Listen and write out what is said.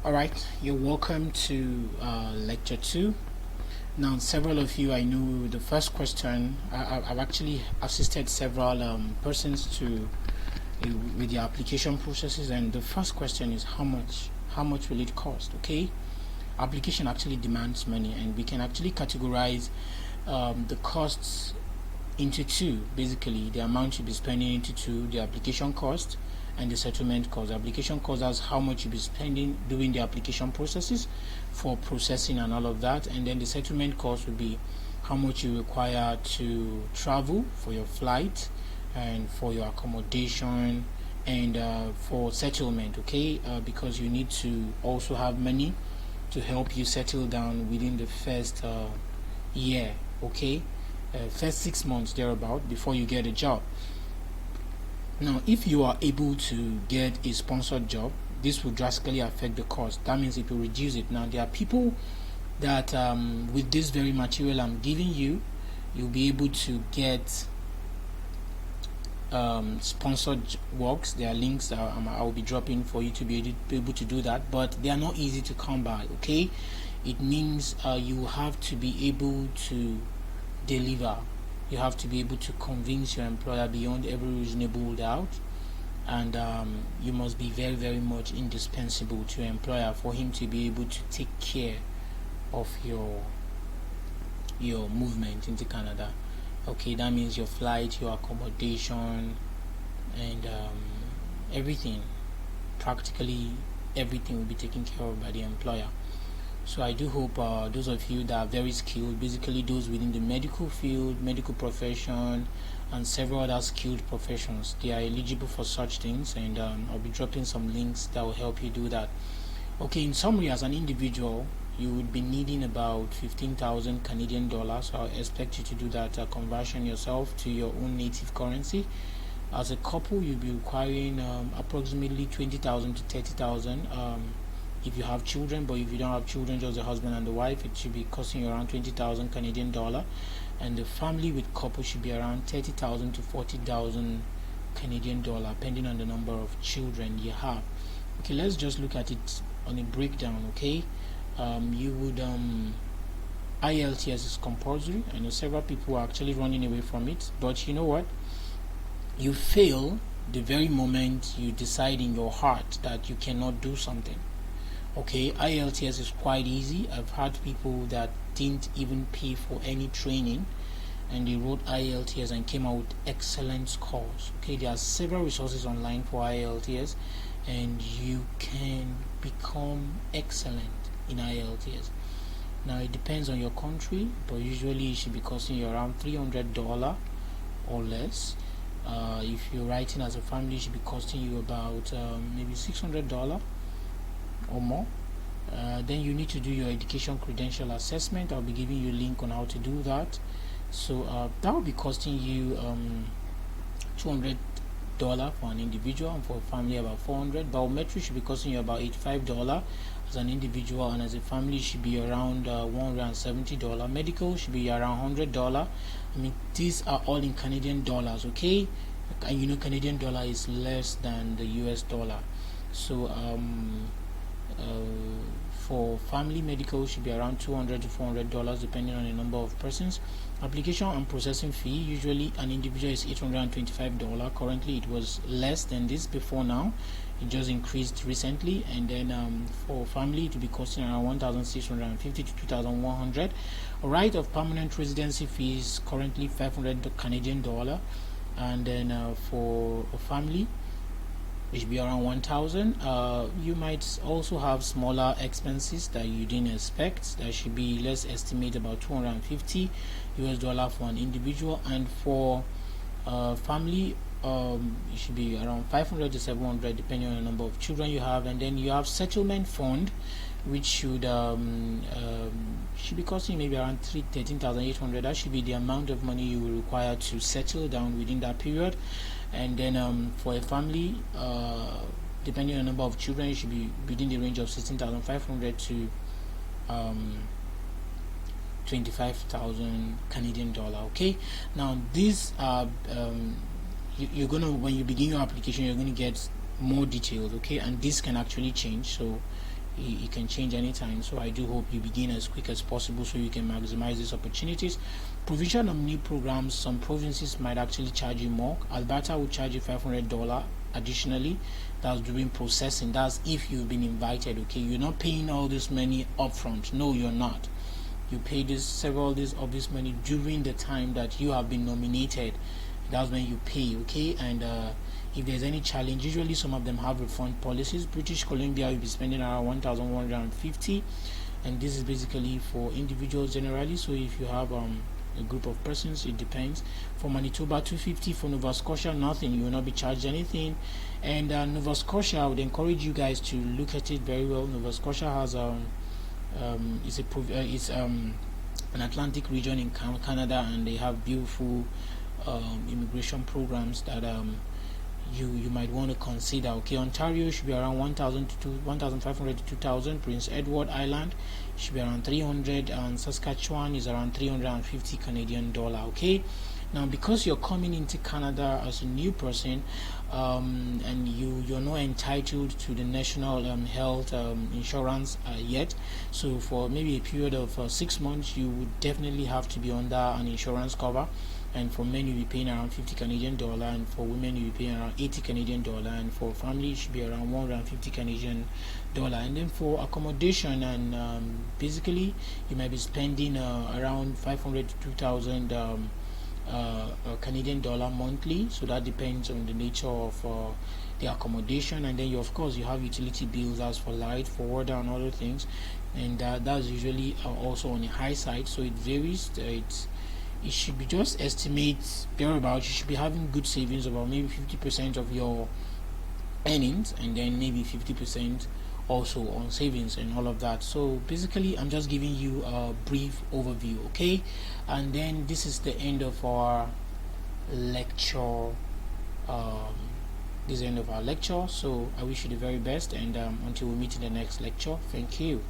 Alright, you're welcome to lecture 2. Now, several of you, I know the first question, I've actually assisted several persons to with the application processes, and the first question is how much will it cost? Okay, application actually demands money, and we can actually categorize the costs into two. Basically, the amount you'll be spending into two: the application cost and the settlement cost. The application cost is how much you'll be spending doing the application processes for processing and all of that, and then the settlement cost would be how much you require to travel for your flight and for your accommodation and for settlement. Okay, because you need to also have money to help you settle down within the first year. Okay, first 6 months thereabout before you get a job. Now, if you are able to get a sponsored job, this will drastically affect the cost. That means it will reduce it. Now, there are people that with this very material I'm giving you, you'll be able to get sponsored works. There are links that I will be dropping for you to be able to do that, but they are not easy to come by. Okay, it means you have to be able to deliver. You have to be able to convince your employer beyond every reasonable doubt, and you must be very, very much indispensable to your employer for him to be able to take care of your movement into Canada. Okay, that means your flight, your accommodation, and everything. Practically everything will be taken care of by the employer. So I do hope those of you that are very skilled, basically those within the medical field, medical profession, and several other skilled professions, they are eligible for such things, and I'll be dropping some links that will help you do that. Okay, in summary, as an individual, you would be needing about 15,000 Canadian dollars. So I expect you to do that conversion yourself to your own native currency. As a couple, you'll be requiring approximately 20,000 to 30,000. If you have children, but if you don't have children, just the husband and the wife, it should be costing you around 20,000 Canadian dollar, and the family with couple should be around 30,000 to 40,000 Canadian dollar, depending on the number of children you have. Okay, let's just look at it on a breakdown. Okay, you would Ielts is compulsory. I know several people are actually running away from it, but you know what? You fail the very moment you decide in your heart that you cannot do something. Okay, Ielts is quite easy. I've had people that didn't even pay for any training, and they wrote Ielts and came out with excellent scores. Okay, there are several resources online for Ielts, and you can become excellent in Ielts. Now, it depends on your country, but usually it should be costing you around $300 or less. If you're writing as a family, it should be costing you about maybe $600 or more. Then you need to do your education credential assessment. I'll be giving you a link on how to do that. So that will be costing you $200 for an individual, and for a family about $400. Biometric should be costing you about $85 as an individual, and as a family should be around $170. Medical should be around $100. I mean, these are all in Canadian dollars. Okay, and you know Canadian dollar is less than the US dollar. So for family, medical should be around $200 to $400 depending on the number of persons. Application and processing fee, usually an individual is $825. Currently it was less than this before. Now it just increased recently, and then for family it will be costing around $1,650 to $2,100. Right of permanent residency fee is currently $500 Canadian dollar, and then for a family it should be around 1,000. You might also have smaller expenses that you didn't expect. That should be, let's estimate, about $250 for an individual, and for family it should be around 500 to 700 depending on the number of children you have. And then you have settlement fund, which should be costing maybe around 13,800. That should be the amount of money you will require to settle down within that period. And then for a family, depending on the number of children, it should be within the range of 16,500 to 25,000 Canadian dollar. Okay, now these are you're gonna, when you begin your application, you're going to get more details. Okay, and this can actually change, so it can change anytime. So I do hope you begin as quick as possible so you can maximize these opportunities. Provision of new programs, some provinces might actually charge you more. Alberta will charge you $500 additionally. That's during processing. That's if you've been invited. Okay, you're not paying all this money upfront. No, you're not. You pay several days of this money during the time that you have been nominated. That's when you pay. Okay, and if there's any challenge, usually some of them have refund policies. British Columbia will be spending around 1,150, and this is basically for individuals generally. So if you have a group of persons, it depends. For Manitoba, 250. For Nova Scotia, nothing. You will not be charged anything. And Nova Scotia, I would encourage you guys to look at it very well. Nova Scotia has it's an Atlantic region in Canada, and they have beautiful immigration programs that you might want to consider. Okay, Ontario should be around 1,000 to 1,500 to 2,000. Prince Edward Island should be around 300, and Saskatchewan is around 350 Canadian dollar. Okay, now because you're coming into Canada as a new person, and you're not entitled to the national health insurance yet, so for maybe a period of 6 months you would definitely have to be under an insurance cover. And for men you'll be paying around 50 Canadian dollar, and for women you'll be paying around 80 Canadian dollar, and for family it should be around 150 Canadian dollar. And then for accommodation, and basically you might be spending around 500 to 2,000 Canadian dollar monthly. So that depends on the nature of the accommodation. And then of course you have utility bills as for light, for water, and other things, and that's usually also on the high side. So it varies. It should be just estimates thereabout. You should be having good savings, about maybe 50% of your earnings, and then maybe 50% also on savings and all of that. So basically I'm just giving you a brief overview. Okay, and then this is the end of our lecture. This is the end of our lecture. So I wish you the very best, and until we meet in the next lecture, thank you.